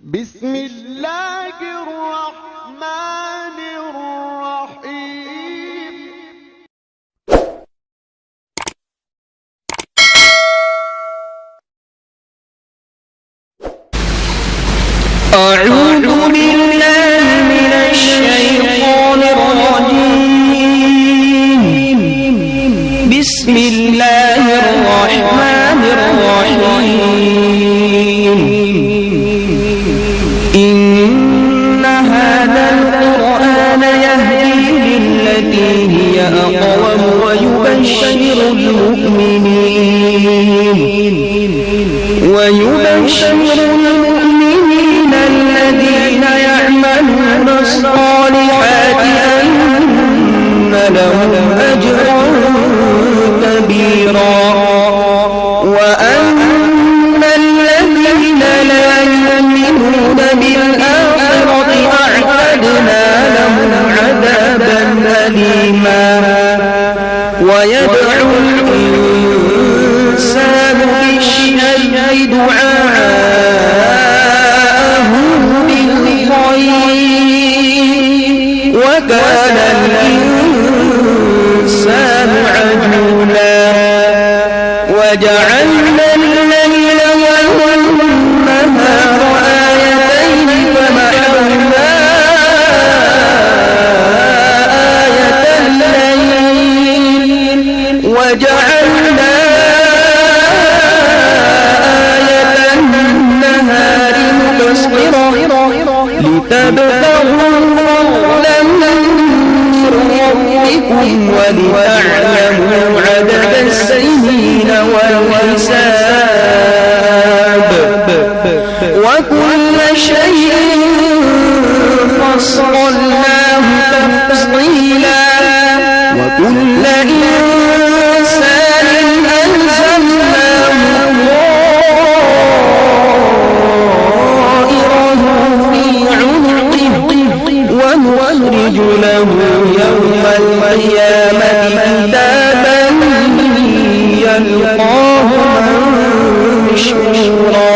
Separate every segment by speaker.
Speaker 1: بسم الله الرحمن الرحيم.
Speaker 2: أعوذ بالله من الشيطان الرجيم. بسم الله الرحمن الرحيم. إن هذا القرآن يهدي للتي هي أقوم ويبشر المؤمنين الذين يعملون الصالحات أن لهم أجرا كبيرا، وأن الذين لا يؤمنون بالآخرة أعتدنا لهم عذابا أليما. ويدعو الإنسان بالشر دعاءه بالخير، وكان الإنسان عجولا. وجعلنا الليل والنهار آيتين فمحونا آية الليل وجعلنا آية النهار مبصرة لتبتغوا فضلا من ربكم ولتعلموا عدد السنين والحساب، وكل شيء فصلناه تفصيلا، وكل إنسان ألزمناه طائره في عنقه، ونخرج له يوم القيامة كتابا يلقاه منشورا.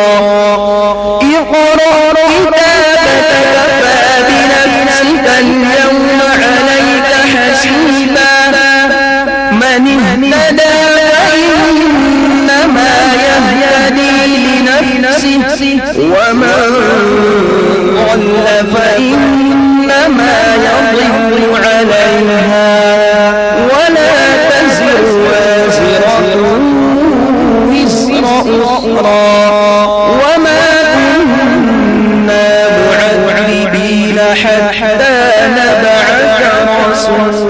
Speaker 2: اقرأ كتابك كفى بنفسك اليوم عليك حسيبا. من اهتدى فإنما يهتدي لنفسه، ومن ضل فإنما يضل عليها، ولا تزر وازرة وزر أخرى، وما كنا معذبين حتى نبعث رسولا.